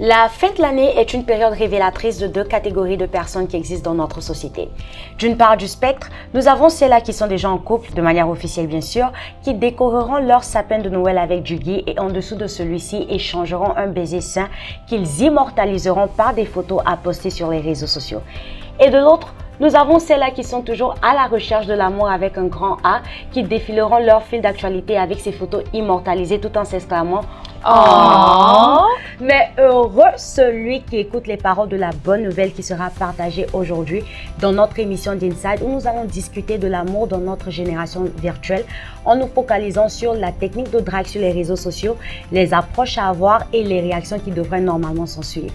La fin de l'année est une période révélatrice de deux catégories de personnes qui existent dans notre société. D'une part du spectre, nous avons celles-là qui sont déjà en couple, de manière officielle bien sûr, qui décoreront leur sapin de Noël avec du ghee et en dessous de celui-ci échangeront un baiser sain qu'ils immortaliseront par des photos à poster sur les réseaux sociaux. Et de l'autre, nous avons celles-là qui sont toujours à la recherche de l'amour avec un grand A, qui défileront leur fil d'actualité avec ces photos immortalisées tout en s'exclamant « Oh !» Mais heureux celui qui écoute les paroles de la bonne nouvelle qui sera partagée aujourd'hui dans notre émission d'Inside où nous allons discuter de l'amour dans notre génération virtuelle en nous focalisant sur la technique de drague sur les réseaux sociaux, les approches à avoir et les réactions qui devraient normalement s'en suivre.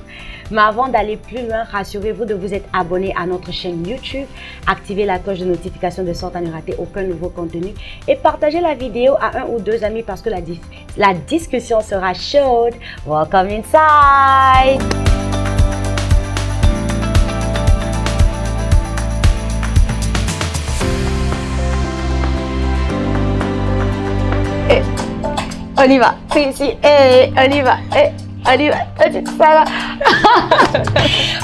Mais avant d'aller plus loin, rassurez-vous de vous être abonné à notre chaîne YouTube, activez la cloche de notification de sorte à ne rater aucun nouveau contenu et partagez la vidéo à un ou deux amis parce que la discussion sera chaude. Welcome inside! On y va, c'est ici, on y va, on y va, ça va.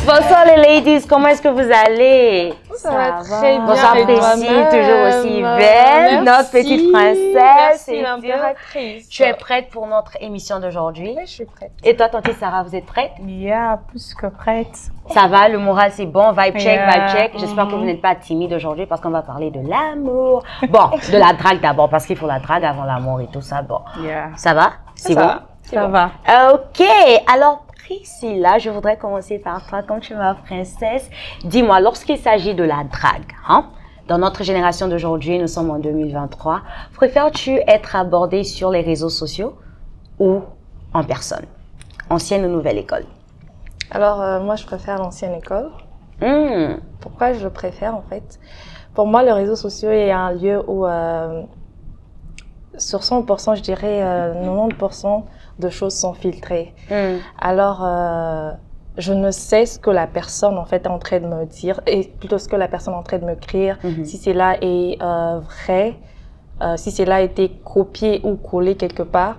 Bonsoir les ladies, comment est-ce que vous allez? Ça va très bien. Bonsoir Priscille, toujours aussi belle, notre petite princesse. Merci l'impératrice. Tu es prête pour notre émission d'aujourd'hui? Oui, je suis prête. Et toi, tante Sarah, vous êtes prête? Yeah, plus que prête. Ça va, le moral c'est bon, vibe check, vibe check. J'espère que vous n'êtes pas timide aujourd'hui parce qu'on va parler de l'amour. Bon, de la drague d'abord parce qu'il faut la drague avant l'amour et tout ça. Bon, ça va? C'est bon? Ça va. Ok, alors Priscilla, je voudrais commencer par toi, comme tu es ma princesse. Dis-moi, lorsqu'il s'agit de la drague, dans notre génération d'aujourd'hui, nous sommes en 2023, préfères-tu être abordée sur les réseaux sociaux ou en personne? Ancienne ou nouvelle école? Alors, moi, je préfère l'ancienne école. Pourquoi je le préfère, en fait? Pour moi, les réseaux sociaux est un lieu où, sur 100%, je dirais 90% de choses sont filtrées. Alors, je ne sais ce que la personne, en fait, est en train de me dire, et plutôt ce que la personne est en train de m'écrire, si cela est vrai, si cela a été copié ou collé quelque part.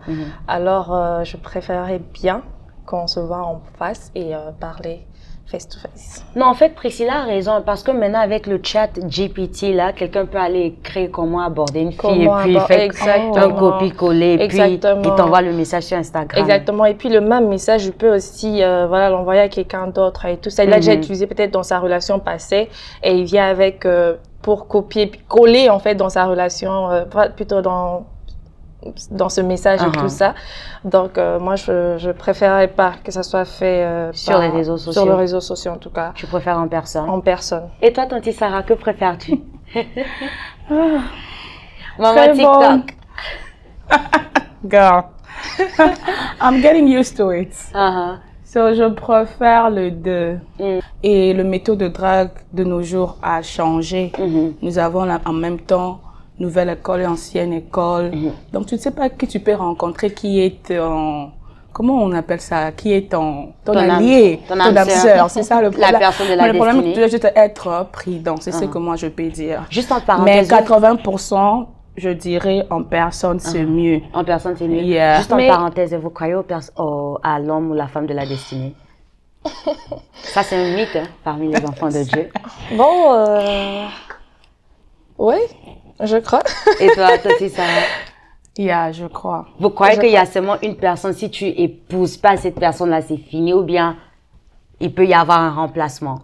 Alors, je préférerais bien qu'on se voit en face et parler face to face. Non, en fait, Priscilla a raison, parce que maintenant, avec le chat GPT, là, quelqu'un peut aller écrire comment aborder une fille, et puis il fait un copier-coller, et puis il t'envoie le message sur Instagram. Exactement, et puis le même message, je peux aussi voilà, l'envoyer à quelqu'un d'autre et tout ça. Il l'a déjà utilisé peut-être dans sa relation passée, et il vient avec, pour copier-coller, en fait, dans sa relation, plutôt dans ce message et tout ça. Donc, moi, je préférerais pas que ça soit fait sur les réseaux sociaux. Sur les réseaux sociaux, en tout cas. Tu préfères en personne? En personne. Et toi, tante Sarah, que préfères-tu? Maman TikTok. Bon. Girl. I'm getting used to it. So, je préfère le deux. Et le méthode de drague de nos jours a changé. Nous avons en même temps nouvelle école et ancienne école. Donc, tu ne sais pas qui tu peux rencontrer, qui est comment on appelle ça, qui est ton allié, ton âme sœur. C'est ça le problème. La personne de la destinée. Le problème, tu dois juste être prudent. C'est ce que moi, je peux dire. Juste en parenthèse. Mais 80%, je dirais, en personne, c'est mieux. En personne, c'est mieux. Juste en parenthèse, vous croyez à l'homme ou la femme de la destinée? Ça, c'est un mythe parmi les enfants de Dieu. Bon, oui. Je crois. Et toi, tante Sarah? Je crois. Vous croyez qu'il y a seulement une personne, si tu épouses pas cette personne-là, c'est fini, ou bien il peut y avoir un remplacement?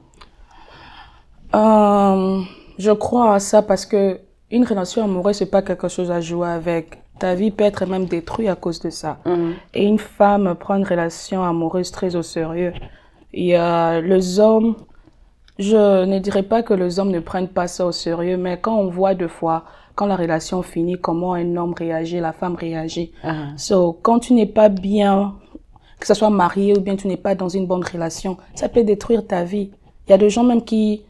Je crois à ça parce que une relation amoureuse, c'est pas quelque chose à jouer avec. Ta vie peut être même détruite à cause de ça. Et une femme prend une relation amoureuse très au sérieux. Et les hommes, je ne dirais pas que les hommes ne prennent pas ça au sérieux, mais quand on voit deux fois, quand la relation finit, comment un homme réagit, la femme réagit. So, quand tu n'es pas bien, que ce soit marié ou bien tu n'es pas dans une bonne relation, ça peut détruire ta vie. Il y a des gens même qui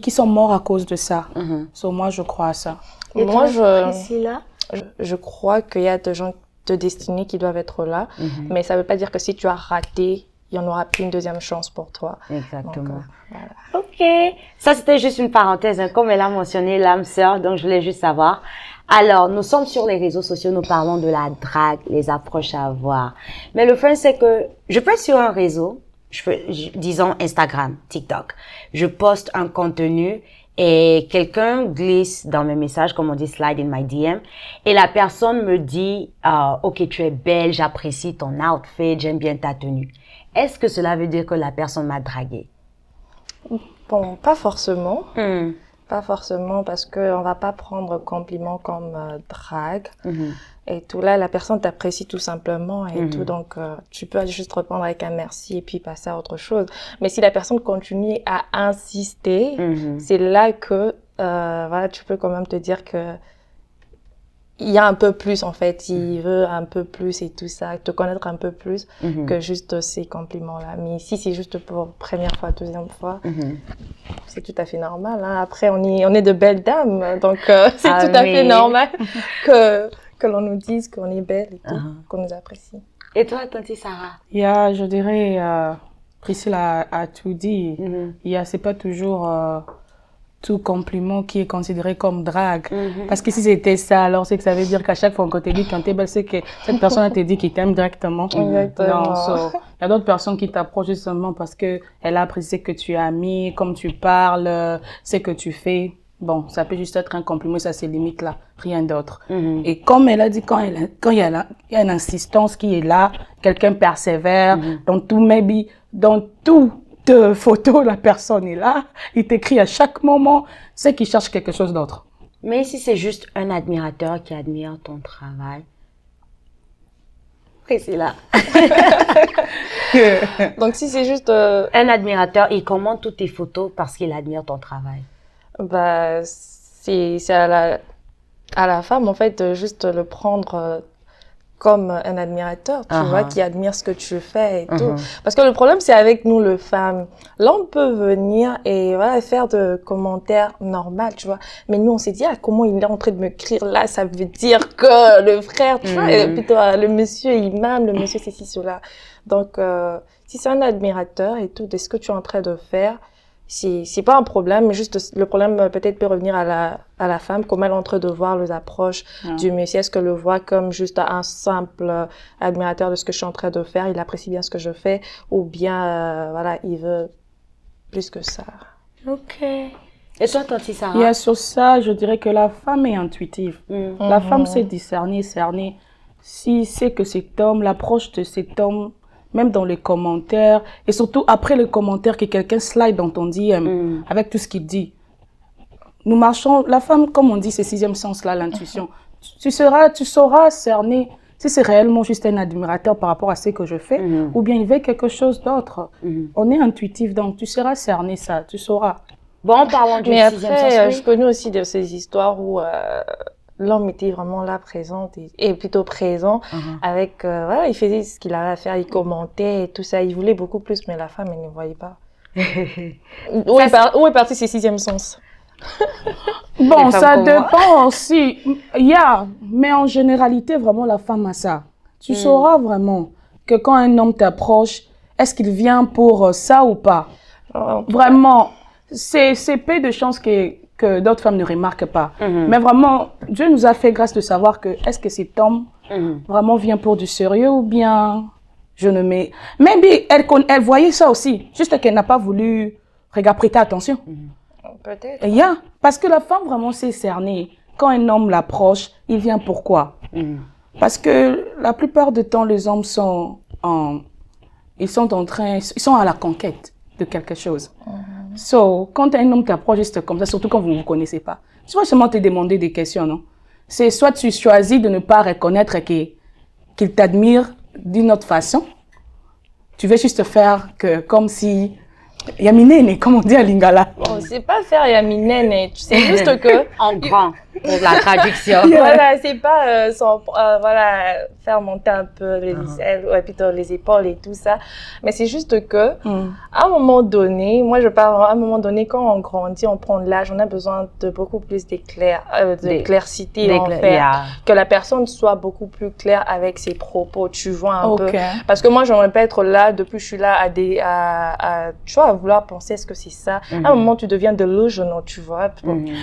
sont morts à cause de ça. So, moi, je crois à ça. Et moi, je crois qu'il y a des gens de destinée qui doivent être là, mais ça ne veut pas dire que si tu as raté, il n'y en aura plus une deuxième chance pour toi. Exactement. Donc, voilà. Ok. Ça, c'était juste une parenthèse. Comme elle a mentionné l'âme sœur, donc je voulais juste savoir. Alors, nous sommes sur les réseaux sociaux, nous parlons de la drague, les approches à avoir. Mais le fun, c'est que je peux être sur un réseau, disons Instagram, TikTok. Je poste un contenu et quelqu'un glisse dans mes messages, comme on dit, slide in my DM. Et la personne me dit, OK, tu es belle, j'apprécie ton outfit, j'aime bien ta tenue. Est-ce que cela veut dire que la personne m'a draguée? Bon, pas forcément. Pas forcément, parce qu'on va pas prendre compliment comme drague. Et tout là, la personne t'apprécie tout simplement et tout. Donc, tu peux juste répondre avec un merci et puis passer à autre chose. Mais si la personne continue à insister, c'est là que, voilà, tu peux quand même te dire que il y a un peu plus, en fait. Il veut un peu plus et tout ça, te connaître un peu plus que juste ces compliments-là. Mais si c'est juste pour première fois, deuxième fois, c'est tout à fait normal. Hein. Après, on est de belles dames, donc c'est tout à fait normal que l'on nous dise qu'on est belle et tout, qu'on nous apprécie. Et toi, Tanti Sarah? Je dirais, Priscille a tout dit. C'est pas toujours tout compliment qui est considéré comme drague. Parce que si c'était ça, alors c'est que ça veut dire qu'à chaque fois qu'on te dit quand t'es belle, c'est que cette personne te dit qu'il t'aime directement. Exactement. Non, il y a d'autres personnes qui t'approchent justement parce que elle a apprécié que tu es amie, comme tu parles, ce que tu fais. Bon, ça peut juste être un compliment, ça c'est limite là, rien d'autre. Et comme elle a dit, quand il y a une insistance qui est là, quelqu'un persévère, dans toute photo, la personne est là, il t'écrit à chaque moment, c'est qu'il cherche quelque chose d'autre. Mais si c'est juste un admirateur qui admire ton travail, c'est là. Donc si c'est juste un admirateur, il commente toutes tes photos parce qu'il admire ton travail. Bah, c'est à la femme, en fait, de juste le prendre comme un admirateur, tu vois, qui admire ce que tu fais et tout. Parce que le problème, c'est avec nous, les femmes. Là, on peut venir et voilà, faire de commentaires normaux, tu vois. Mais nous, on s'est dit, comment il est en train de m'écrire là, ça veut dire que le frère, tu vois, et plutôt le monsieur, il m'aime, le monsieur, c'est ci, cela. Donc, si c'est un admirateur et tout, de ce que tu es en train de faire, c'est pas un problème, mais juste le problème peut-être peut revenir à la femme, comment elle est en train de voir les approches du monsieur. Est-ce qu'elle le voit comme juste un simple admirateur de ce que je suis en train de faire, il apprécie bien ce que je fais, ou bien voilà, il veut plus que ça. Ok. Et toi, Tanti Sarah? Sur ça, je dirais que la femme est intuitive. La femme sait discerner, cerner. Si c'est que cet homme, l'approche de cet homme, même dans les commentaires, et surtout après le commentaire que quelqu'un slide dans ton DM, avec tout ce qu'il dit. Nous marchons, la femme, comme on dit, c'est sixième sens là, l'intuition. Tu sauras cerner si c'est réellement juste un admirateur par rapport à ce que je fais, ou bien il veut quelque chose d'autre. On est intuitif, donc tu sauras cerner ça, tu sauras. Bon, parlons du sixième sens. Mais je connais aussi de ces histoires où l'homme était vraiment là, présent et plutôt présent avec, voilà, il faisait ce qu'il avait à faire, il commentait et tout ça, il voulait beaucoup plus, mais la femme, elle ne voyait pas. Où est parti ce sixième sens? Bon, ça dépend aussi. Mais en généralité, vraiment, la femme a ça. Tu sauras vraiment que quand un homme t'approche, est-ce qu'il vient pour ça ou pas? Vraiment, c'est peu de chances que d'autres femmes ne remarquent pas. Mais vraiment, Dieu nous a fait grâce de savoir que est-ce que cet homme vraiment vient pour du sérieux ou bien je ne mets... Maybe elle voyait ça aussi, juste qu'elle n'a pas voulu prêter attention. Peut-être. Parce que la femme vraiment sait cerner. Quand un homme l'approche, il vient pourquoi? Parce que la plupart du temps, les hommes sont ils sont à la conquête de quelque chose. Quand un homme t'approche juste comme ça, surtout quand vous ne vous connaissez pas, tu vas seulement te demander des questions, non? C'est soit tu choisis de ne pas reconnaître qu'il t'admire d'une autre façon. Tu veux juste faire comme si Yaminene, comme on dit à Lingala. Bon, c'est pas faire Yaminene, c'est juste que... En grand, pour la traduction. Voilà, c'est pas voilà, faire monter un peu les aisselles, ouais, plutôt les épaules et tout ça. Mais c'est juste que, à un moment donné, moi je parle, à un moment donné, quand on grandit, on prend de l'âge, on a besoin de beaucoup plus d'éclaircité, en fait. Que la personne soit beaucoup plus claire avec ses propos, tu vois, un peu. Parce que moi, j'aimerais pas être là, depuis que je suis là, tu vois, à vouloir penser, est-ce que c'est ça? À un moment, tu deviens delusional, tu vois.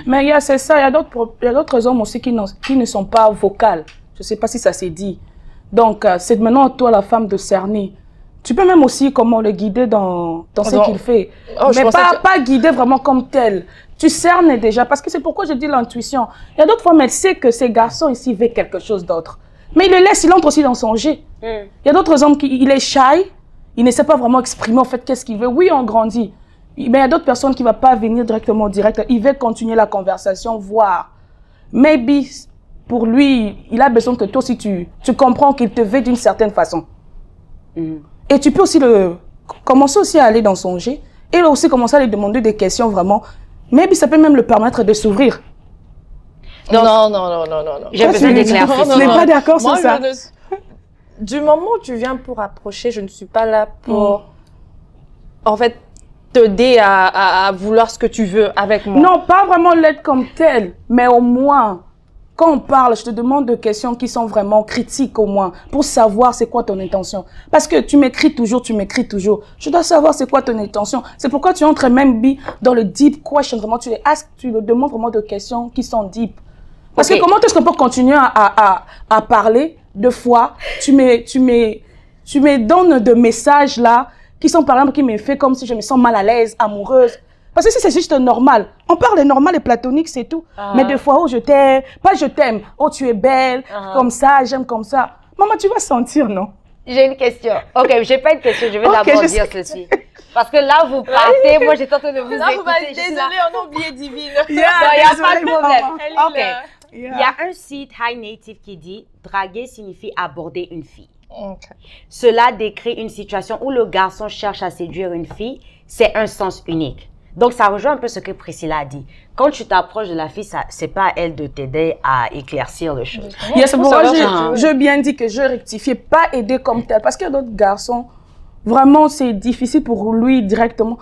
Mais c'est ça, il y a d'autres d'autres hommes aussi qui ne sont pas vocales. Je ne sais pas si ça s'est dit. Donc, c'est maintenant à toi, la femme, de cerner. Tu peux même aussi comment le guider dans ce qu'il fait. Mais pas guider vraiment comme tel. Tu cernes déjà, parce que c'est pourquoi je dis l'intuition. Il y a d'autres femmes, elles savent que ces garçons ici veulent quelque chose d'autre. Mais il le laisse, il entre aussi dans son jeu. Il y a d'autres hommes il est shy, il ne sait pas vraiment exprimer en fait qu'est-ce qu'il veut. Oui, on grandit. Mais il y a d'autres personnes qui ne vont pas venir directement direct. Il veut continuer la conversation, voir. Maybe, pour lui, il a besoin que toi aussi tu comprends qu'il te veut d'une certaine façon. Et tu peux aussi commencer aussi à aller dans son jeu. Et aussi commencer à lui demander des questions vraiment. Maybe ça peut même le permettre de s'ouvrir. Non. J'ai besoin d'éclaircir. Je n'ai pas d'accord sur ça. Du moment où tu viens pour approcher, je ne suis pas là pour, en fait, t'aider à vouloir ce que tu veux avec moi. Non, pas vraiment l'aide comme telle, mais au moins, quand on parle, je te demande des questions qui sont vraiment critiques au moins, pour savoir c'est quoi ton intention. Parce que tu m'écris toujours. Je dois savoir c'est quoi ton intention. C'est pourquoi tu entres même dans le deep question, vraiment, tu le demandes vraiment de questions qui sont deep. Parce que comment est-ce qu'on peut continuer à parler deux fois, tu me donnes des messages là, qui sont par exemple, qui me fait comme si je me sens mal à l'aise, amoureuse. Parce que si c'est juste normal, on parle normal et platonique, c'est tout. Mais des fois, oh je t'aime, pas je t'aime, oh tu es belle, comme ça, j'aime comme ça. Maman, tu vas sentir, non? J'ai une question. Ok, j'ai pas une question, je vais d'abord dire ceci. Parce que là, vous partez, moi j'étais en train de vous écouter. Désolée, on a oublié Divine. Il n'y a pas de problème. Ok. Il y a un site High Native qui dit « Draguer signifie aborder une fille ». Cela décrit une situation où le garçon cherche à séduire une fille, c'est un sens unique. Donc, ça rejoint un peu ce que Priscilla a dit. Quand tu t'approches de la fille, c'est pas à elle de t'aider à éclaircir les choses. C'est pourquoi je bien dit que je rectifie, pas aider comme tel. Parce qu'il y a d'autres garçons, vraiment, c'est difficile pour lui directement.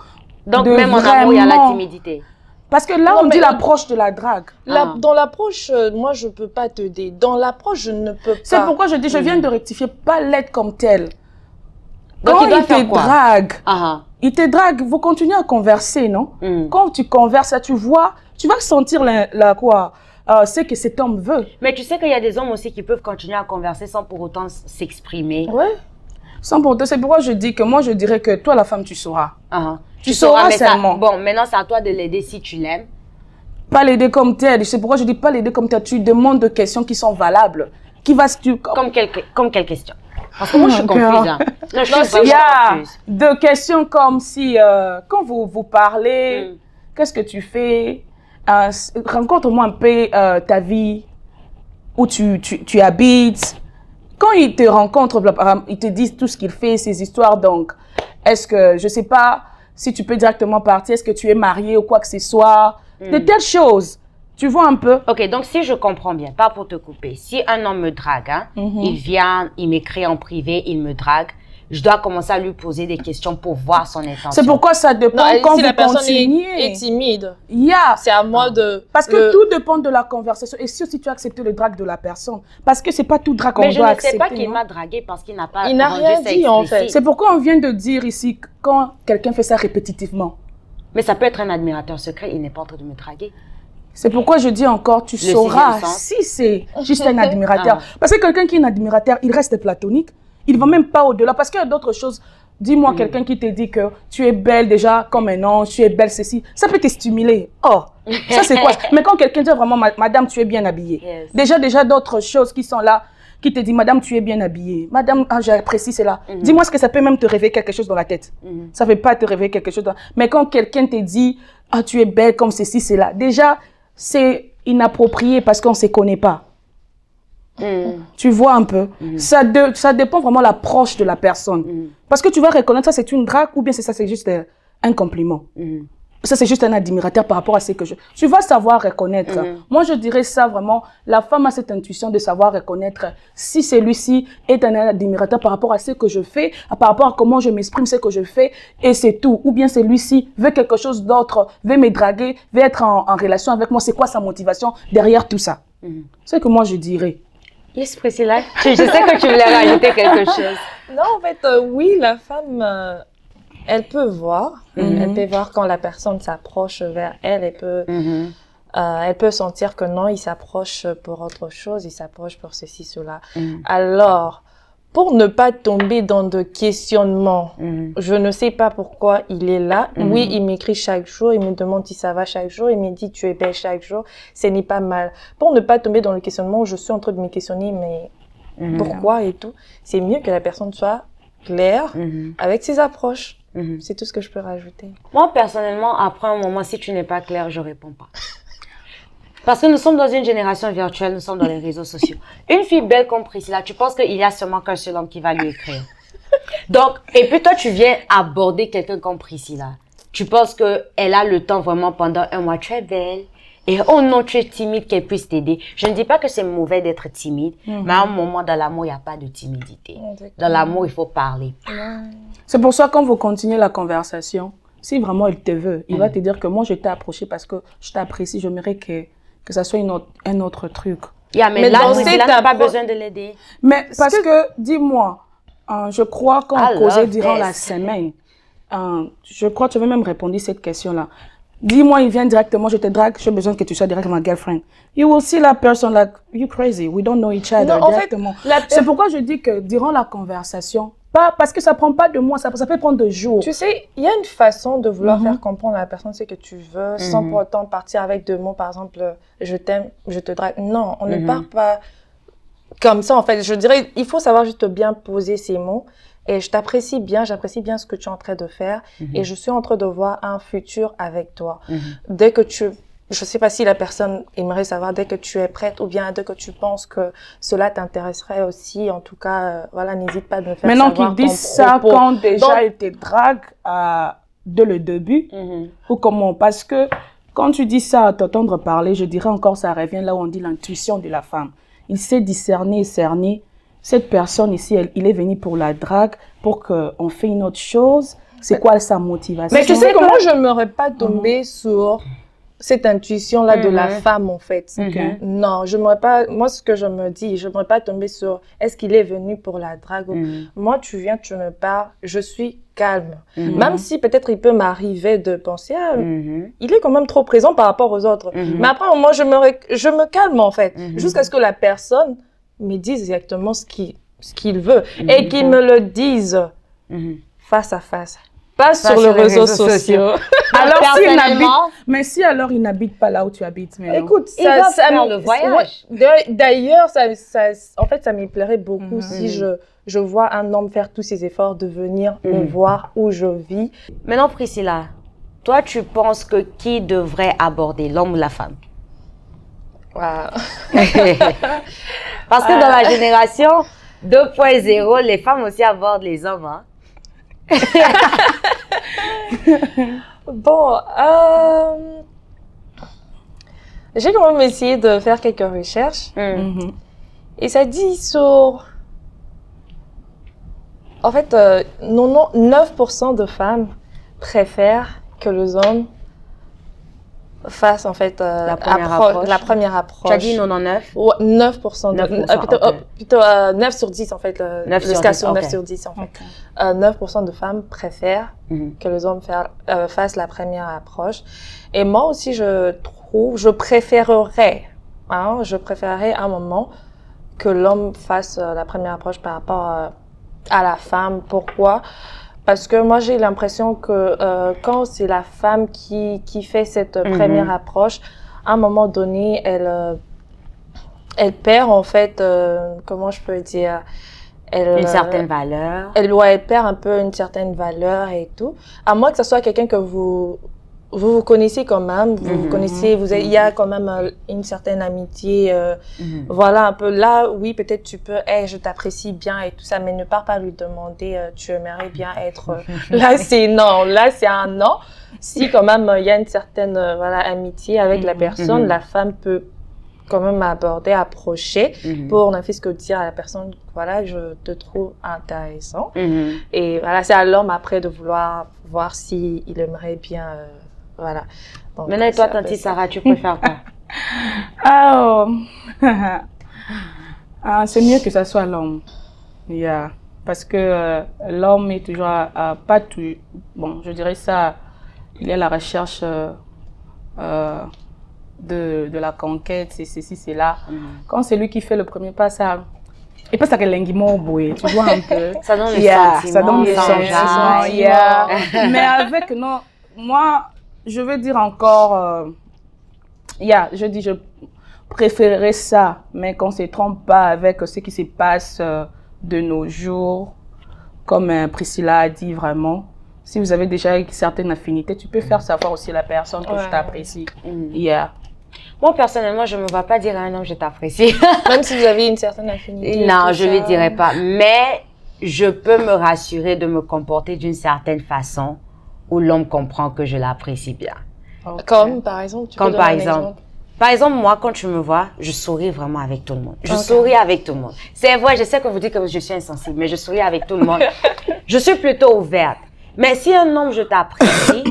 Donc, même en amour, il y a la timidité. Parce que là, on dit l'approche de la drague. Dans l'approche, moi, je ne peux pas t'aider. Dans l'approche, je ne peux pas. C'est pourquoi je dis, je viens de rectifier, pas l'aide comme telle. Quand il te drague, il te drague, vous continuez à converser, non? Quand tu converses, là, tu vas sentir ce que cet homme veut. Mais tu sais qu'il y a des hommes aussi qui peuvent continuer à converser sans pour autant s'exprimer. Oui. Sans pour autant, c'est pourquoi je dis que moi, je dirais que toi, la femme, tu sauras. Tu sauras seulement. Bon, maintenant, c'est à toi de l'aider si tu l'aimes. Pas l'aider comme tel. C'est pourquoi je dis pas l'aider comme tel. Tu demandes des questions qui sont valables. Comme quelle question? Parce que moi, je suis confuse. Hein. Non, je suis il y a des questions comme si, quand vous parlez, qu'est-ce que tu fais? Rencontre-moi un peu ta vie, où tu habites. Quand ils te rencontrent, ils te disent tout ce qu'il fait, ses histoires. Donc, est-ce que, je sais pas, si tu peux directement partir, est-ce que tu es marié ou quoi que ce soit? De telles choses. Tu vois un peu? Ok, donc si je comprends bien, pas pour te couper, si un homme me drague, hein, il vient, il m'écrit en privé, il me drague, je dois commencer à lui poser des questions pour voir son intention. C'est pourquoi ça dépend quand si vous la personne continuez. est timide, Yeah. c'est à moi de... Parce que tout dépend de la conversation. Et si tu acceptes le drague de la personne. Parce que c'est pas tout drague qu'on doit accepter. Mais je ne sais pas qu'il m'a dragué parce qu'il n'a pas... Il n'a rien dit en fait. C'est pourquoi on vient de dire ici, quand quelqu'un fait ça répétitivement. Mais ça peut être un admirateur secret, il n'est pas en train de me draguer. C'est pourquoi je dis encore, tu sauras si c'est juste un admirateur. Parce que quelqu'un qui est un admirateur, il reste platonique. Il ne va même pas au-delà. Parce qu'il y a d'autres choses. Dis-moi quelqu'un qui te dit que tu es belle déjà comme un ange, tu es belle ceci. Ça peut te stimuler. Oh, ça c'est quoi? Mais quand quelqu'un dit vraiment, madame, tu es bien habillée. Yes. Déjà d'autres choses qui sont là, qui te disent, madame, tu es bien habillée. Madame, j'apprécie cela. Dis-moi ce que ça peut même te réveiller quelque chose dans la tête. Ça ne veut pas te réveiller quelque chose. Mais quand quelqu'un te dit, ah, tu es belle comme ceci, cela. Déjà, c'est inapproprié parce qu'on ne se connaît pas. Tu vois un peu. Ça dépend vraiment de l'approche de la personne. Parce que tu vas reconnaître ça, c'est une drague ou bien ça, c'est juste un compliment. Ça, c'est juste un admirateur par rapport à ce que je... Tu vas savoir reconnaître. Moi, je dirais ça vraiment. La femme a cette intuition de savoir reconnaître si celui-ci est un admirateur par rapport à ce que je fais, par rapport à comment je m'exprime, ce que je fais, et c'est tout. Ou bien celui-ci veut quelque chose d'autre, veut me draguer, veut être en relation avec moi. C'est quoi sa motivation derrière tout ça? C'est ce que moi, je dirais. Yes, Priscilla, je sais que tu voulais rajouter quelque chose. Non, en fait, oui, la femme, elle peut voir. Elle peut voir quand la personne s'approche vers elle. Elle peut elle peut sentir que non, il s'approche pour autre chose, il s'approche pour ceci, cela. Alors, pour ne pas tomber dans de questionnements, je ne sais pas pourquoi il est là. Oui, il m'écrit chaque jour, il me demande si ça va chaque jour, il me dit tu es belle chaque jour, ce n'est pas mal. Pour ne pas tomber dans le questionnement où je suis en train de me questionner, mais pourquoi et tout, c'est mieux que la personne soit claire avec ses approches. C'est tout ce que je peux rajouter. Moi, personnellement, après un moment, si tu n'es pas clair, je réponds pas. Parce que nous sommes dans une génération virtuelle, nous sommes dans les réseaux sociaux. Une fille belle comme Priscilla, tu penses qu'il y a seulement qu'un seul homme qui va lui écrire. Donc, et puis toi, tu viens aborder quelqu'un comme Priscilla. Tu penses qu'elle a le temps vraiment pendant un mois, tu es belle. Et oh non, tu es timide, qu'elle puisse t'aider. Je ne dis pas que c'est mauvais d'être timide, mais à un moment, dans l'amour, il n'y a pas de timidité. Dans l'amour, il faut parler. C'est pour ça, quand vous continuez la conversation, si vraiment il te veut, il va te dire que moi, je t'ai approché parce que je t'apprécie, j'aimerais que ça soit un autre truc. Mais là, tu n'as pas besoin de l'aider. Mais parce que, dis-moi, je crois qu'on causait durant la semaine, je crois que tu avais même répondu à cette question-là. Dis-moi, il vient directement, je te drague, j'ai besoin que tu sois directement ma girlfriend. You will see la personne like, you crazy, we don't know each other directement. C'est pourquoi je dis que durant la conversation, parce que ça prend pas de mois, ça peut prendre de jours. Tu sais, il y a une façon de vouloir faire comprendre à la personne ce que tu veux, sans pour autant partir avec deux mots, par exemple, je t'aime, je te drague. Non, on ne part pas comme ça, en fait. Je dirais, il faut savoir juste bien poser ces mots. Et je t'apprécie bien, j'apprécie bien ce que tu es en train de faire. Et je suis en train de voir un futur avec toi. Dès que je sais pas si la personne aimerait savoir, dès que tu es prête ou bien dès que tu penses que cela t'intéresserait aussi, en tout cas, voilà, n'hésite pas à me faire savoir. Maintenant qu'ils disent ça quand déjà il te drague dès le début, ou comment? Parce que quand tu dis ça à t'entendre parler, je dirais encore, ça revient là où on dit l'intuition de la femme. Il sait discerner et cerner. Cette personne ici, il est venu pour la drague, pour qu'on fait une autre chose. C'est quoi sa motivation? Mais tu sais comment je ne m'aurais pas tombée sur cette intuition-là de la femme, en fait. Non, je m'aurais pas, moi, ce que je me dis, je ne m'aurais pas tombée sur est-ce qu'il est venu pour la drague. Moi, tu viens, tu me parles, je suis calme. Même si peut-être il peut m'arriver de penser, il est quand même trop présent par rapport aux autres. Mais après, moi, je me calme, en fait, jusqu'à ce que la personne me dise exactement ce qu'il veut et qu'il me le dise face à face, pas sur les réseaux sociaux. Alors mais si alors il n'habite pas là où tu habites, mais écoute, ça le voyage. D'ailleurs, en fait, ça me plairait beaucoup si je vois un homme faire tous ses efforts de venir me voir où je vis. Maintenant, Priscilla, toi, tu penses que qui devrait aborder, l'homme ou la femme? Parce que dans la génération 2.0, les femmes aussi abordent les hommes. Hein? Bon, j'ai quand même essayé de faire quelques recherches. Et ça dit sur... En fait, 9% de femmes préfèrent que les hommes fassent en fait la première approche. Tu as dit 99? 9%. Plutôt 9 sur 10 en fait. 9 sur 10 en fait. 9% de femmes préfèrent que les hommes fassent la première approche. Et moi aussi, je préférerais à un moment que l'homme fasse la première approche par rapport à la femme. Pourquoi? Parce que moi, j'ai l'impression que quand c'est la femme qui fait cette première approche, à un moment donné, elle perd en fait, comment je peux dire, une certaine valeur. Elle perd un peu une certaine valeur et tout. À moins que ce soit quelqu'un que vous connaissez quand même, vous connaissez, il y a quand même une certaine amitié, voilà un peu là, oui peut-être tu peux, je t'apprécie bien et tout ça, mais ne pars pas lui demander, tu aimerais bien être, là c'est un non. Si quand même il y a une certaine amitié avec la personne, la femme peut quand même approcher pour ne fait que dire à la personne, voilà, je te trouve intéressant. Et voilà, c'est à l'homme après de vouloir voir s'il aimerait bien, voilà. Donc, maintenant, toi, Tanti Sarah, tu préfères quoi? C'est mieux que ça soit l'homme. Parce que l'homme est toujours pas tout. Bon, je dirais ça, il est à la recherche de la conquête, c'est ceci, c'est là. Quand c'est lui qui fait le premier pas, ça... Et pas ça que l'engouement boué, tu vois un peu. Ça donne les sentiments. Ça donne les sentiments. Mais avec, non, moi, je veux dire encore, je préférerais ça, mais qu'on se trompe pas avec ce qui se passe de nos jours, comme Priscilla a dit vraiment. Si vous avez déjà une certaine affinité, tu peux faire savoir aussi à la personne que je t'apprécie. Moi, personnellement, je ne me vois pas dire à un homme je t'apprécie. Même si vous avez une certaine affinité. Non, je ne lui dirais pas. Mais je peux me rassurer de me comporter d'une certaine façon où l'homme comprend que je l'apprécie bien. Okay. Comme, par exemple, tu peux donner un exemple. Par exemple, moi, quand tu me vois, je souris vraiment avec tout le monde. Je souris avec tout le monde. C'est vrai, je sais que vous dites que je suis insensible, mais je souris avec tout le monde. Je suis plutôt ouverte. Mais si un homme, je t'apprécie,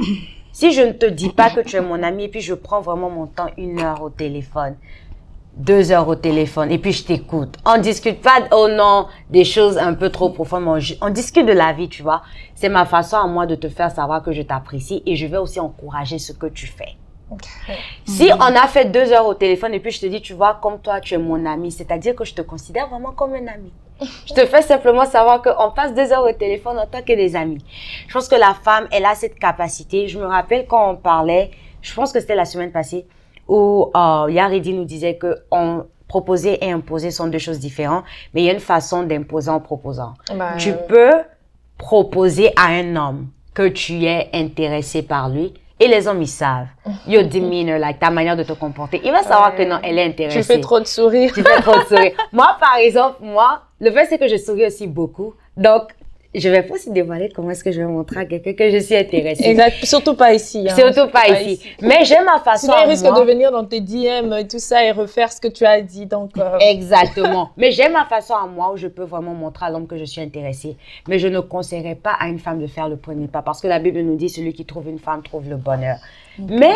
si je ne te dis pas que tu es mon ami, et puis je prends vraiment mon temps, 1 heure au téléphone, 2 heures au téléphone, et puis je t'écoute. On discute pas, oh non, des choses un peu trop profondes, on discute de la vie, tu vois. C'est ma façon à moi de te faire savoir que je t'apprécie et je vais aussi encourager ce que tu fais. Okay. Si on a fait 2 heures au téléphone et puis je te dis, tu vois, comme toi, tu es mon ami, c'est-à-dire que je te considère vraiment comme un ami. Je te fais simplement savoir qu'on passe 2 heures au téléphone en tant que des amis. Je pense que la femme, elle a cette capacité. Je me rappelle quand on parlait, je pense que c'était la semaine passée, où Yaridi nous disait que proposer et imposer sont 2 choses différentes, mais il y a une façon d'imposer en proposant. Tu peux proposer à un homme que tu es intéressé par lui. Et les hommes, ils savent. Your demeanor, like, ta manière de te comporter. Il va savoir que non, elle est intéressée. Tu fais trop de sourires. Tu fais trop de sourires. Moi, par exemple, le fait, c'est que je souris aussi beaucoup. Donc, je vais pas aussi dévoiler comment est-ce que je vais montrer à quelqu'un que je suis intéressée. Exact. Surtout pas ici. Hein. Surtout pas ici. Mais j'ai ma façon. Sinon, il risque de venir dans tes DM et tout ça et refaire ce que tu as dit. Donc, Exactement. Mais j'ai ma façon à moi où je peux vraiment montrer à l'homme que je suis intéressée. Mais je ne conseillerais pas à une femme de faire le premier pas parce que la Bible nous dit celui qui trouve une femme trouve le bonheur. Mais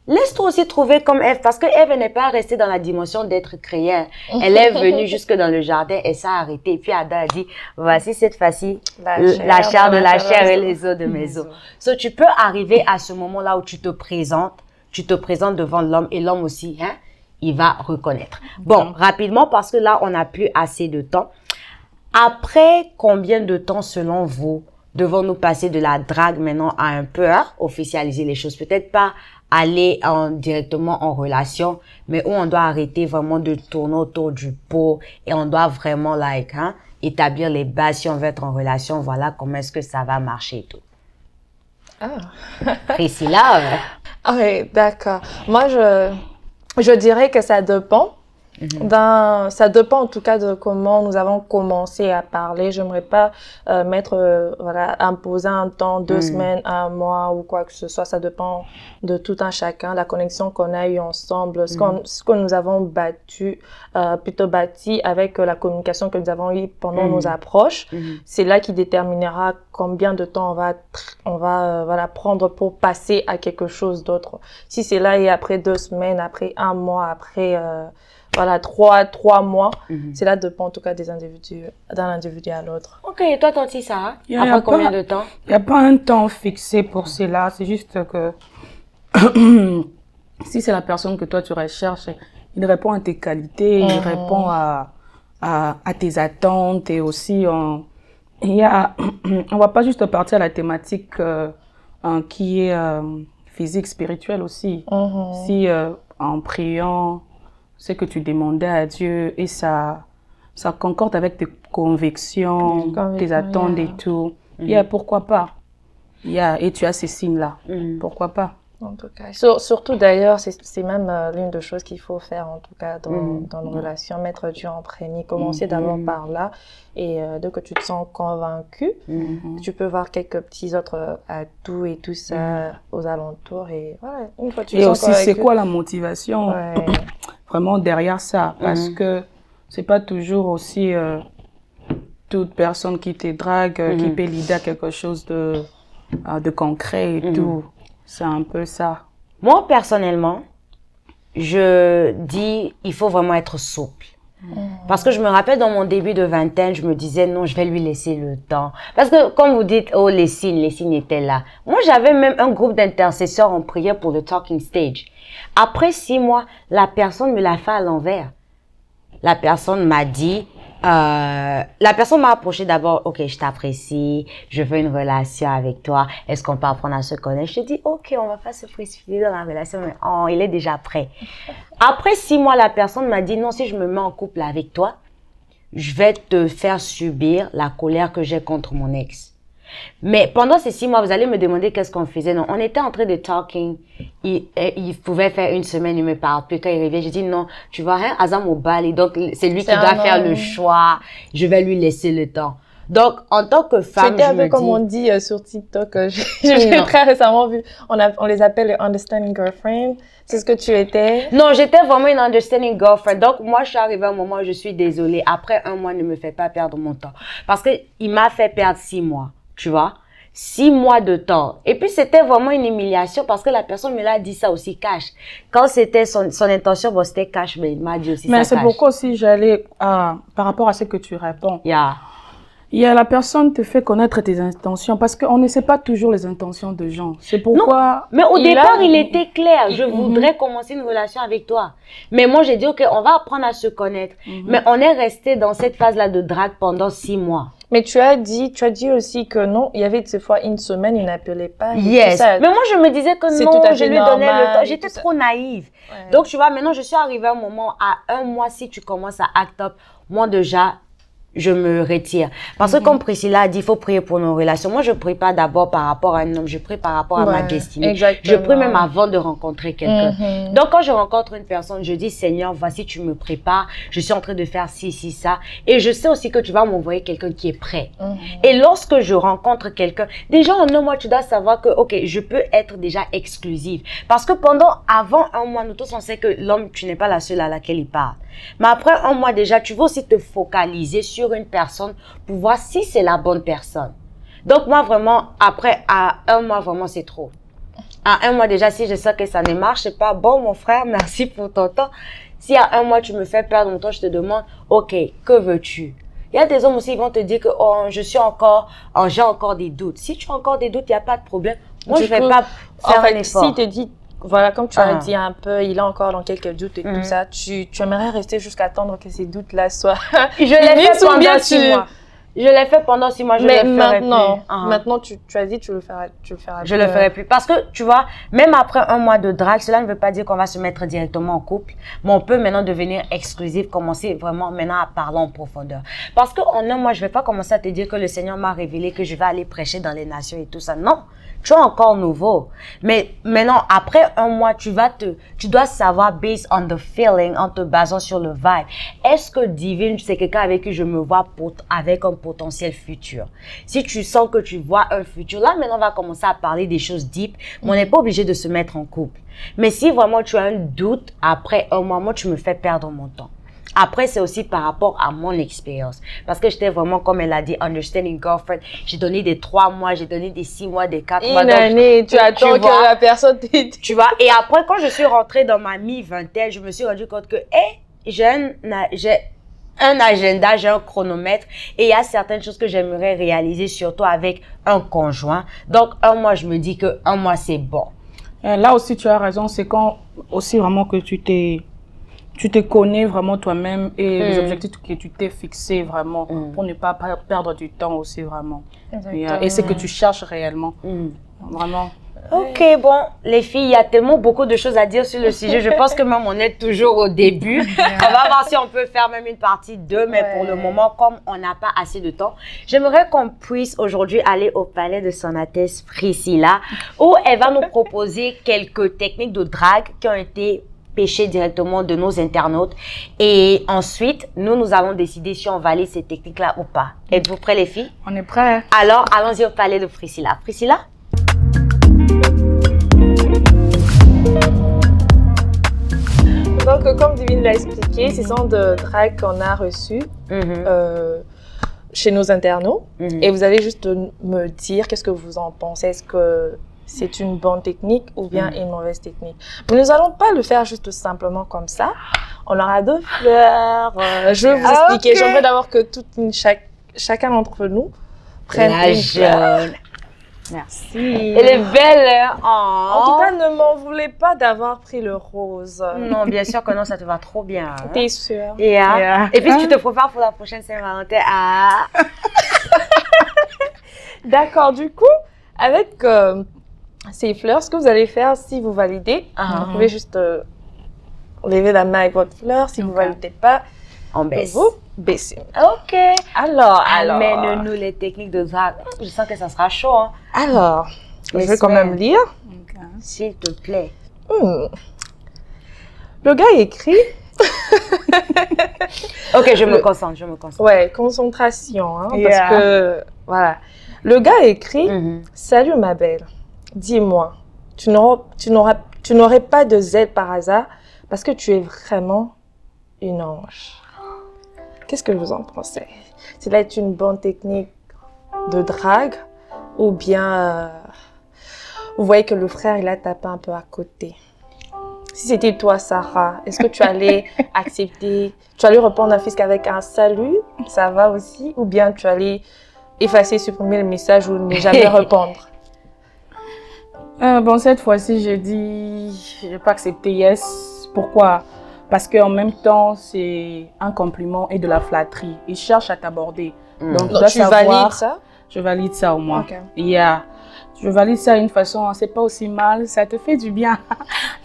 laisse-toi aussi trouver comme Ève, parce que Ève n'est pas restée dans la dimension d'être créée. Elle est venue jusque dans le jardin et s'est arrêtée. Et puis Adam a dit, voici cette fois-ci la chair de la chair et les os de mes os. So, tu peux arriver à ce moment-là où tu te présentes devant l'homme et l'homme aussi, hein, il va reconnaître. Bon, rapidement, parce que là, on n'a plus assez de temps. Après combien de temps, selon vous, devons-nous passer de la drague maintenant à un peu officialiser les choses? Peut-être pas aller directement en relation, mais où on doit arrêter vraiment de tourner autour du pot et on doit vraiment établir les bases si on veut être en relation. Voilà comment est-ce que ça va marcher et tout. Priscilla. Oui, d'accord. Moi, je dirais que ça dépend. Ça dépend en tout cas de comment nous avons commencé à parler. J'aimerais pas imposer un temps, 2 semaines, 1 mois ou quoi que ce soit. Ça dépend de tout un chacun, la connexion qu'on a eue ensemble, ce que nous avons bâti avec la communication que nous avons eue pendant nos approches. C'est là qui déterminera combien de temps on va prendre pour passer à quelque chose d'autre. Si c'est là et après 2 semaines, après 1 mois, après 3 mois, cela dépend en tout cas des individus, d'un individu à l'autre. Ok, et toi, Tanti, Sarah, après combien de temps? Il n'y a pas un temps fixé pour cela, c'est juste que si c'est la personne que toi tu recherches, il répond à tes qualités, il répond à tes attentes et aussi on va pas juste partir à la thématique qui est physique, spirituelle aussi. Si en priant, ce que tu demandais à Dieu et ça concorde avec tes convictions, tes attentes et tout. Pourquoi pas? Et tu as ces signes-là. Pourquoi pas? En tout cas. Surtout d'ailleurs, c'est même l'une des choses qu'il faut faire en tout cas dans une relation, mettre Dieu en premier, commencer d'abord par là et dès que tu te sens convaincu, tu peux voir quelques petits autres atouts et tout ça aux alentours et voilà, une fois que tu te sens aussi c'est quoi la motivation vraiment derrière ça, parce que c'est pas toujours aussi toute personne qui te drague qui peut l'idée à quelque chose de concret et tout. C'est un peu ça. Moi, personnellement, je dis, il faut vraiment être souple. Parce que je me rappelle dans mon début de vingtaine, je me disais non, je vais lui laisser le temps. Parce que comme vous dites, oh les signes étaient là. Moi, j'avais même un groupe d'intercesseurs en prière pour le talking stage. Après 6 mois, la personne me l'a fait à l'envers. La personne m'a dit, la personne m'a approché d'abord, ok, je t'apprécie, je veux une relation avec toi, est-ce qu'on peut apprendre à se connaître? Je te dis, ok, on va pas se précipiter dans la relation, mais oh, il est déjà prêt. Après 6 mois, la personne m'a dit, non, si je me mets en couple avec toi, je vais te faire subir la colère que j'ai contre mon ex. Mais pendant ces 6 mois, vous allez me demander qu'est-ce qu'on faisait. Non, on était en train de talking. Il pouvait faire une semaine, il me parle. Puis quand il revient, j'ai dit non, tu vois, hein, Azam au bal. Et donc, c'est lui qui doit faire le choix. Je vais lui laisser le temps. Donc, en tant que femme, c'était un peu comme on dit sur TikTok. J'ai très récemment vu. On les appelle les understanding girlfriend. C'est ce que tu étais? Non, j'étais vraiment une understanding girlfriend. Donc, moi, je suis arrivée à un moment où je suis désolée. Après 1 mois, ne me fait pas perdre mon temps. Parce que il m'a fait perdre 6 mois. Tu vois, 6 mois de temps. Et puis, c'était vraiment une humiliation parce que la personne me l'a dit ça aussi cash. Quand c'était son intention, bon, c'était cash, mais il m'a dit aussi ça cash. Mais c'est pourquoi aussi j'allais, par rapport à ce que tu réponds. Il y a la personne te fait connaître tes intentions parce qu'on ne sait pas toujours les intentions de gens. C'est pourquoi... Non, mais au départ, il était clair. Je voudrais commencer une relation avec toi. Mais moi, j'ai dit, ok, on va apprendre à se connaître. Mais on est resté dans cette phase-là de drague pendant 6 mois. Mais tu as dit aussi que non, il y avait des fois 1 semaine, il n'appelait pas. Yes. Mais moi, je me disais que non, je lui donnais le temps. J'étais trop naïve. Ouais. Donc, tu vois, maintenant, je suis arrivée à un moment, à 1 mois, si tu commences à act up, moi, déjà, je me retire. Parce que comme Priscilla a dit, il faut prier pour nos relations. Moi, je prie pas d'abord par rapport à un homme, je prie par rapport à ma destinée. Exactement. Je prie même avant de rencontrer quelqu'un. Donc, quand je rencontre une personne, je dis, Seigneur, voici, tu me prépares. Je suis en train de faire ci, ça. Et je sais aussi que tu vas m'envoyer quelqu'un qui est prêt. Et lorsque je rencontre quelqu'un, déjà en un mois, tu dois savoir que, ok, je peux être déjà exclusive. Parce que avant 1 mois, nous tous, on sait que l'homme, tu n'es pas la seule à laquelle il parle. Mais après 1 mois déjà, tu veux aussi te focaliser sur une personne pour voir si c'est la bonne personne. Donc moi vraiment, à 1 mois, vraiment c'est trop. À 1 mois déjà, si je sais que ça ne marche pas, bon mon frère, merci pour ton temps. Si à 1 mois tu me fais perdre mon temps, je te demande, ok, que veux-tu? Il y a des hommes aussi qui vont te dire que oh, j'ai encore des doutes. Si tu as encore des doutes, il n'y a pas de problème. Moi, je ne vais pas faire un effort. Si te dit, voilà, comme tu as dit un peu, il est encore dans quelques doutes et tout ça, tu aimerais rester jusqu'à attendre que ces doutes-là soient... Je l'ai fait pendant 6 mois. Je l'ai fait pendant 6 mois, je mais le ferai plus. Maintenant, tu as dit, tu le feras Je le ferai plus. Parce que, tu vois, même après 1 mois de drague, cela ne veut pas dire qu'on va se mettre directement en couple. Mais on peut maintenant devenir exclusif, commencer vraiment maintenant à parler en profondeur. Parce qu'en 1 mois, je ne vais pas commencer à te dire que le Seigneur m'a révélé que je vais aller prêcher dans les nations et tout ça. Non. Tu es encore nouveau. Mais maintenant, après 1 mois, tu dois savoir, based on the feeling, en te basant sur le vibe. Est-ce que Divine, c'est quelqu'un avec qui je me vois avec un potentiel futur? Si tu sens que tu vois un futur, là, maintenant, on va commencer à parler des choses deep, mais on n'est pas obligé de se mettre en couple. Mais si vraiment tu as un doute, après 1 mois, moi, tu me fais perdre mon temps. Après, c'est aussi par rapport à mon expérience. Parce que j'étais vraiment, comme elle a dit, understanding girlfriend. J'ai donné des 3 mois, j'ai donné des 6 mois, des 4 mois. Une année, tu attends que la personne t'aide. Tu vois, et après, quand je suis rentrée dans ma mi-vingtaine, je me suis rendu compte que, j'ai un agenda, j'ai un chronomètre et il y a certaines choses que j'aimerais réaliser, surtout avec un conjoint. Donc, 1 mois, je me dis que 1 mois, c'est bon. Là aussi, tu as raison. C'est quand aussi vraiment que tu te connais vraiment toi-même et les objectifs que tu t'es fixés vraiment pour ne pas perdre du temps aussi vraiment. Et c'est que tu cherches réellement. Vraiment. Ok, bon, les filles, il y a tellement beaucoup de choses à dire sur le sujet. Je pense que même on est toujours au début. On va voir si on peut faire même une partie 2, mais pour le moment, comme on n'a pas assez de temps, j'aimerais qu'on puisse aujourd'hui aller au palais de Son Altesse Priscilla, où elle va nous proposer quelques techniques de drague qui ont été pêcher directement de nos internautes. Et ensuite, nous allons décider si on valide ces techniques-là ou pas. Êtes-vous prêts, les filles? On est prêts. Alors, allons-y au palais de Priscilla. Priscilla? Donc, comme Divine l'a expliqué, ce sont de drague qu'on a reçus chez nos internautes. Et vous allez juste me dire qu'est-ce que vous en pensez. Est-ce que c'est une bonne technique ou bien une mauvaise technique? Mais nous n'allons pas le faire juste simplement comme ça. on aura 2 fleurs. Je vais vous expliquer. Okay. J'aimerais d'abord que chacun d'entre nous prenne la une fleur. jaune. Merci. Elle est belle, hein? En tout cas, ne m'en voulez pas d'avoir pris le rose. Non, bien sûr que non, ça te va trop bien. Hein? T'es sûre? Yeah. Et puis, tu te prépares pour la prochaine Saint-Valentin. Ah. D'accord, du coup, avec ces fleurs, ce que vous allez faire, si vous validez, vous pouvez juste lever la main avec votre fleur. Si vous ne validez pas, on baisse. Vous baissez. Ok. Alors. Amène-nous les techniques de drague. Je sens que ça sera chaud. Hein. Alors, je vais quand même lire. Okay. S'il te plaît. Le gars écrit. Ok, je me concentre. Ouais, concentration. Hein, parce que, voilà. Le gars écrit, Salut ma belle, dis-moi, tu n'aurais pas de Z par hasard parce que tu es vraiment une ange. Qu'est-ce que vous en pensez? C'est là une bonne technique de drague ou bien vous voyez que le frère il a tapé un peu à côté? Si c'était toi, Sarah, est-ce que tu allais accepter, tu allais répondre à Fisk avec un salut, ça va aussi, ou bien tu allais effacer, supprimer le message ou ne jamais répondre? Bon, cette fois-ci, je n'ai pas accepté yes. Pourquoi? Parce qu'en même temps, c'est un compliment et de la flatterie. Il cherche à t'aborder. Donc, tu valides ça? Je valide ça au moins. Okay. Je valide ça d'une façon, c'est pas aussi mal, ça te fait du bien.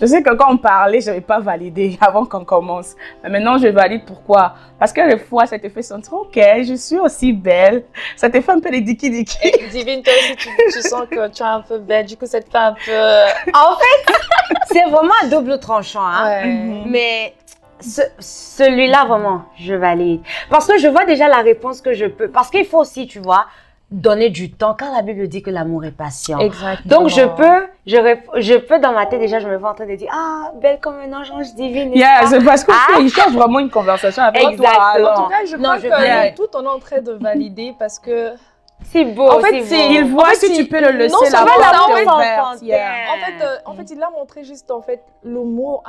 Je sais que quand on parlait, je n'avais pas validé avant qu'on commence. Mais maintenant, je valide. Pourquoi? Parce que des fois, ça te fait sentir, ok, je suis aussi belle. Ça te fait un peu des diki-diki. Divine, toi aussi, tu sens que tu es un peu belle. Du coup, ça te fait un peu... En fait, c'est vraiment un double tranchant. Hein? Ouais. Mais celui-là, vraiment, je valide. Parce que je vois déjà la réponse que je peux. Parce qu'il faut aussi, tu vois, donner du temps. Quand la Bible dit que l'amour est patient. Exactement. Donc, je peux dans ma tête déjà, je me vois en train de dire, ah, belle comme un ange divine. C'est parce qu'il cherche vraiment une conversation avec toi. En tout cas, je crois que tout on est en train de valider parce que c'est beau. En fait, il voit si tu peux le laisser la porte ouverte. En fait, il a montré juste en fait l'humour.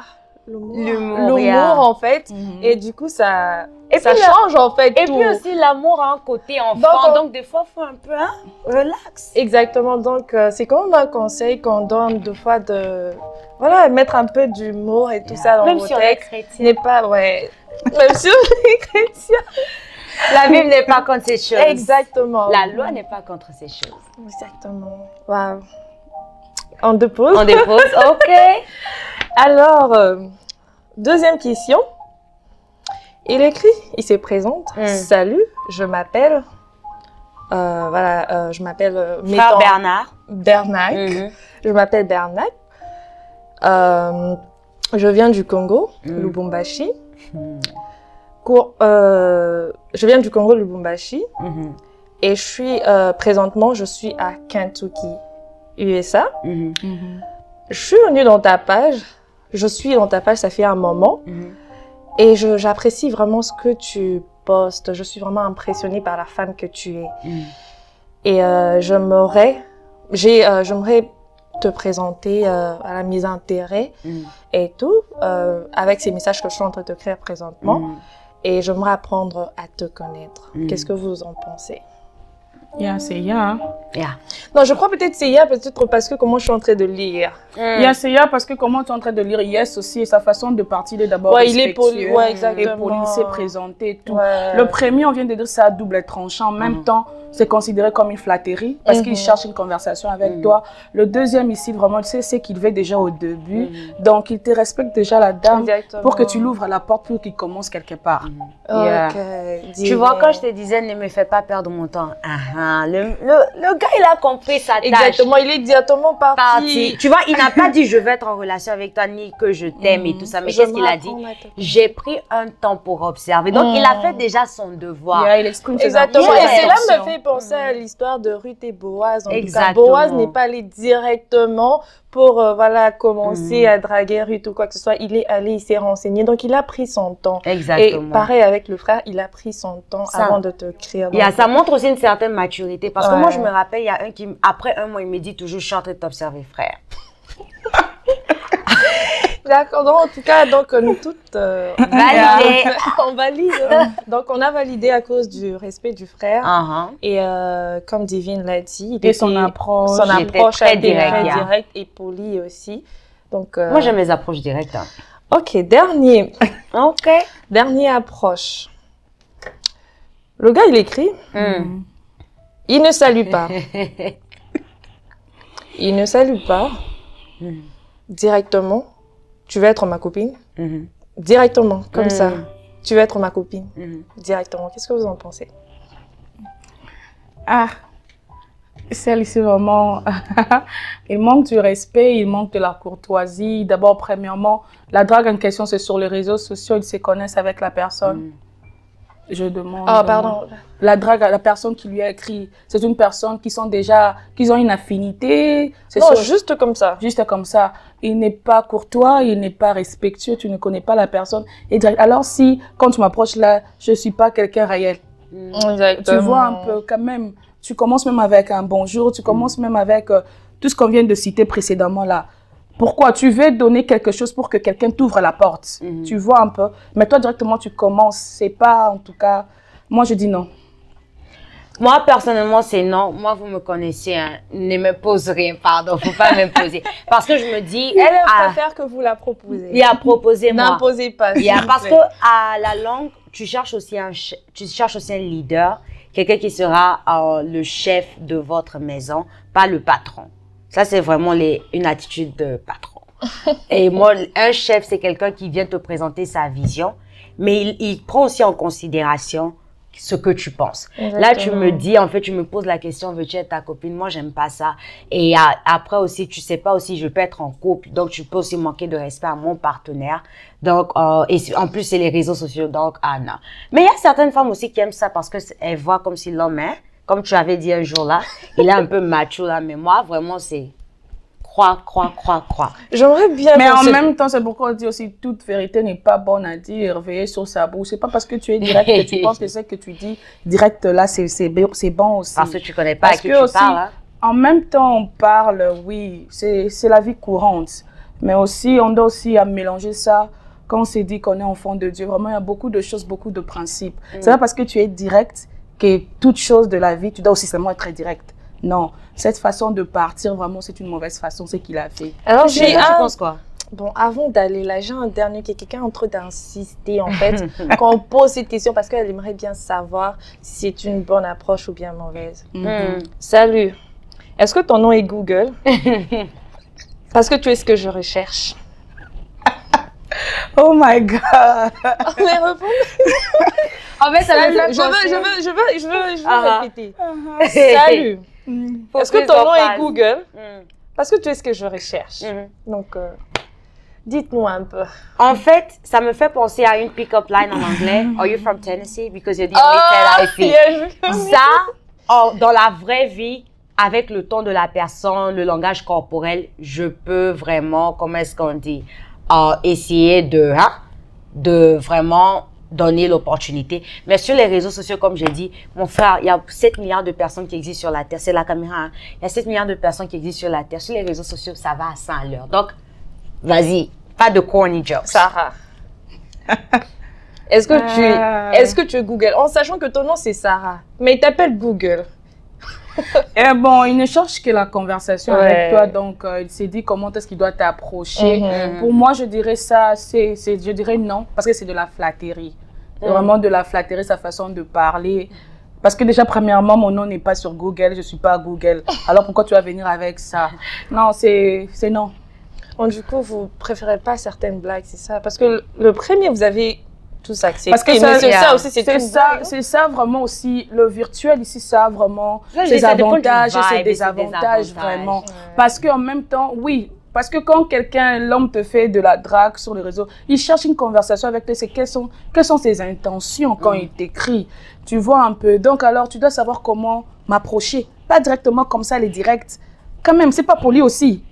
L'humour, en fait, et du coup ça change en fait et tout. puis aussi l'amour a un côté enfant, donc des fois il faut un peu relax. Exactement, donc c'est comme un conseil qu'on donne deux fois de mettre un peu d'humour et tout ça dans vos textes. N'est pas même si on est chrétien. La Bible n'est pas contre ces choses. Exactement. La loi n'est pas contre ces choses. Exactement. Wow. On dépose. Ok. Alors, deuxième question. Il écrit, il se présente. Salut, je m'appelle. Je m'appelle. Frère Bernard. Bernac. Je m'appelle Bernac. Je viens du Congo, Lubumbashi. Je viens du Congo, Lubumbashi. Et je suis présentement, je suis à Kentucky, USA. Je suis venue dans ta page. Je suis dans ta page, ça fait un moment. Et j'apprécie vraiment ce que tu postes. Je suis vraiment impressionnée par la femme que tu es. Et j'aimerais te présenter à la mise en intérêt et tout, avec ces messages que je suis en train de créer présentement. Et j'aimerais apprendre à te connaître. Qu'est-ce que vous en pensez? C'est ya. Non, je crois peut-être c'est ya, peut-être parce que comment je suis en train de lire. C'est ya parce que comment tu es en train de lire yes aussi, et sa façon de partir est d'abord il est poli, exactement. Et poli, c'est présenté et tout. Le premier, on vient de dire, c'est à double tranchant. En même temps, c'est considéré comme une flatterie parce qu'il cherche une conversation avec toi. Le deuxième ici, vraiment, tu sais, c'est qu'il veut déjà au début. Donc, il te respecte déjà la dame pour que tu l'ouvres à la porte pour qu'il commence quelque part. Tu vois, quand je te disais, ne me fais pas perdre mon temps. Le gars, il a compris sa tâche. Exactement, il est directement parti. Tu vois, il n'a pas dit je vais être en relation avec toi ni que je t'aime et tout ça. Mais qu'est-ce qu'il a dit? J'ai pris un temps pour observer. Donc, il a fait déjà son devoir. Il exprime ses exactement. Et cela me fait penser à l'histoire de Ruth et Boaz. En tout cas, Boaz n'est pas allé directement pour commencer à draguer Ruth ou quoi que ce soit. Il est allé, il s'est renseigné. Donc, il a pris son temps. Exactement. Et pareil avec le frère, il a pris son temps avant de te crier. Ça montre aussi une certaine maturité. Parce que moi, je me rappelle, il y a un qui, après un mois, il me dit toujours, je suis en train de t'observer, frère. D'accord, donc en tout cas, donc nous toutes... Validé. On valide. Donc on a validé à cause du respect du frère. Et comme Divine l'a dit, son approche très directe et polie aussi. Donc, moi, j'aime les approches directes. Hein. Ok, dernier. Ok. Dernière approche. Le gars, il écrit. Il ne salue pas. Il ne salue pas. Directement. Tu veux être ma copine? Directement, comme ça. Tu veux être ma copine? Directement. Qu'est-ce que vous en pensez? Ah, celle ici vraiment, il manque du respect, il manque de la courtoisie. D'abord, premièrement, la drague en question, c'est sur les réseaux sociaux, ils se connaissent avec la personne. Je demande. Ah, pardon. La drague, la personne qui lui a écrit, c'est une personne qui ont une affinité. Non, juste comme ça. Juste comme ça. Il n'est pas courtois, il n'est pas respectueux, tu ne connais pas la personne. Et alors si, quand tu m'approches là, je suis pas quelqu'un réel. Exactement. Tu vois un peu quand même, tu commences même avec un bonjour, tu commences même avec tout ce qu'on vient de citer précédemment là. Pourquoi? Tu veux donner quelque chose pour que quelqu'un t'ouvre la porte. Tu vois un peu. Mais toi, directement, tu commences. C'est pas, en tout cas... Moi, je dis non. Moi, personnellement, c'est non. Moi, vous me connaissez. Hein. Ne me pose rien, pardon. Faut pas m'imposer. Parce que je me dis... Elle préfère que vous la proposez. Il a proposé moi. N'imposez pas. Parce que à la longue, tu cherches aussi un leader. Quelqu'un qui sera le chef de votre maison, pas le patron. Ça, c'est vraiment une attitude de patron. Et moi, un chef, c'est quelqu'un qui vient te présenter sa vision, mais il prend aussi en considération ce que tu penses. Exactement. Là, tu me dis, en fait, tu me poses la question, veux-tu être ta copine? Moi, j'aime pas ça. Et après aussi, tu sais pas aussi, je peux être en couple, donc tu peux aussi manquer de respect à mon partenaire. Donc, et en plus, c'est les réseaux sociaux, donc, non. Mais il y a certaines femmes aussi qui aiment ça parce qu'elles voient comme si l'homme est, comme tu avais dit un jour là, il est un peu macho là, mais moi, vraiment, c'est crois. J'aimerais bien... Mais en même temps, c'est pourquoi on dit aussi, toute vérité n'est pas bonne à dire, veiller sur sa bouche. C'est pas parce que tu es direct que tu penses que ce que tu dis direct là, c'est bon aussi. Parce que tu connais pas à qui tu parles. Hein? En même temps, on parle, oui, c'est la vie courante. Mais aussi, on doit aussi mélanger ça. Quand on s'est dit qu'on est enfant de Dieu, vraiment, il y a beaucoup de choses, beaucoup de principes. C'est pas parce que tu es direct que toute chose de la vie, tu dois aussi seulement être très direct. Non, cette façon de partir, vraiment, c'est une mauvaise façon, c'est qu'il a fait. Alors, tu penses quoi? Bon, avant d'aller là, j'ai un dernier qui est quelqu'un en train d'insister, en fait, qu'on pose cette question parce qu'elle aimerait bien savoir si c'est une bonne approche ou bien mauvaise. Salut, est-ce que ton nom est Google? Parce que tu es ce que je recherche. Oh my God! Mais réponds. En fait, ça je veux répéter. Salut. Est-ce que ton nom est Google? Parce que tu es ce que je recherche. Donc, dites-nous un peu. En fait, ça me fait penser à une pick-up line en anglais. Are you from Tennessee? Because you're the only Tennessee. Ça, dans la vraie vie, avec le ton de la personne, le langage corporel, je peux vraiment, comment est-ce qu'on dit, essayer de vraiment donner l'opportunité. Mais sur les réseaux sociaux, comme j'ai dit, mon frère, il y a 7 milliards de personnes qui existent sur la Terre. C'est la caméra, hein? Il y a 7 milliards de personnes qui existent sur la Terre. Sur les réseaux sociaux, ça va à 100 à l'heure. Donc, vas-y, pas de corny jokes. Sarah, est-ce que tu es Google? En sachant que ton nom, c'est Sarah, mais il t'appelle Google. Eh bon, il ne cherche que la conversation avec toi, donc il s'est dit comment est-ce qu'il doit t'approcher. Pour moi, je dirais ça, je dirais non, parce que c'est de la flatterie. C'est vraiment de la flatterie, sa façon de parler. Parce que déjà, premièrement, mon nom n'est pas sur Google, je ne suis pas à Google. Alors pourquoi tu vas venir avec ça? Non, c'est non. Bon, du coup, vous préférez pas certaines blagues, c'est ça? Parce que le premier, vous avez tous accepté. Parce que ça aussi, c'est ça vraiment aussi, le virtuel ici, ça a vraiment ses avantages et ses désavantages vraiment. Parce qu'en même temps, oui, parce que quand l'homme te fait de la drague sur les réseaux, il cherche une conversation avec toi, c'est quelles sont ses intentions quand il t'écrit, tu vois un peu. Donc alors, tu dois savoir comment m'approcher, pas directement comme ça, les directs. Quand même, c'est pas poli aussi.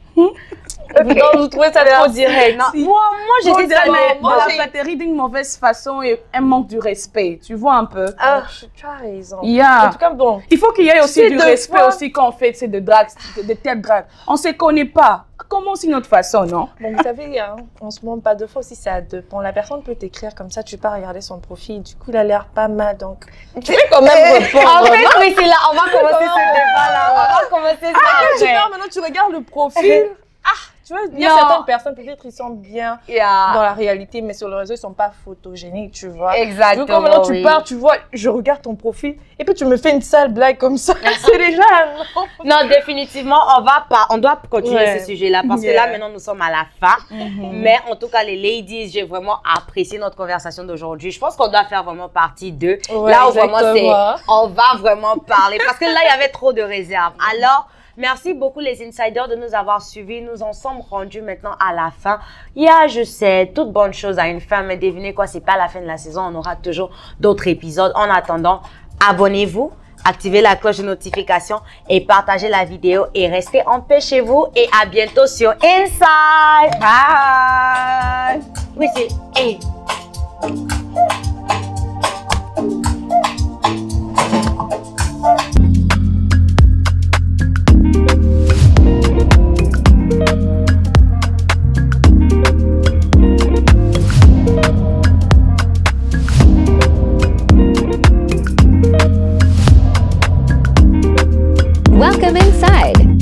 Donc, vous trouvez ça trop direct. Non, moi j'ai dit ça, mais dans la flatterie d'une mauvaise façon et un manque du respect. Tu vois un peu? Tu as raison. En tout cas, bon. Il faut qu'il y ait aussi du respect aussi quand on fait de telles dragues. On ne se connaît pas. Comment c'est notre façon, non? Bon, vous savez, hein, on se montre pas deux fois aussi, ça dépend. La personne peut t'écrire comme ça, tu peux pas regarder son profil. Du coup, il a l'air pas mal, donc tu peux quand même répondre. En fait, oui, c'est là, on va commencer ce débat-là. On va commencer ça. Maintenant, tu regardes le profil. Tu vois, il y a certaines personnes, peut-être, ils sont bien dans la réalité, mais sur le réseau, ils sont pas photogéniques, tu vois. Exactement. Donc, maintenant, tu pars, tu vois, je regarde ton profil, et puis tu me fais une sale blague comme ça. C'est déjà non, définitivement, on doit continuer ce sujet-là, parce que là, maintenant, nous sommes à la fin. Mais en tout cas, les ladies, j'ai vraiment apprécié notre conversation d'aujourd'hui. Je pense qu'on doit faire vraiment partie 2. Là où vraiment, on va vraiment parler, parce que là, il y avait trop de réserves. Alors, merci beaucoup les insiders de nous avoir suivis. Nous en sommes rendus maintenant à la fin. Je sais, toute bonne chose a une fin, mais devinez quoi, c'est pas la fin de la saison. On aura toujours d'autres épisodes. En attendant, abonnez-vous, activez la cloche de notification et partagez la vidéo et restez en paix chez vous. Et à bientôt sur Inside. Bye. Oui, c'est... Welcome inside.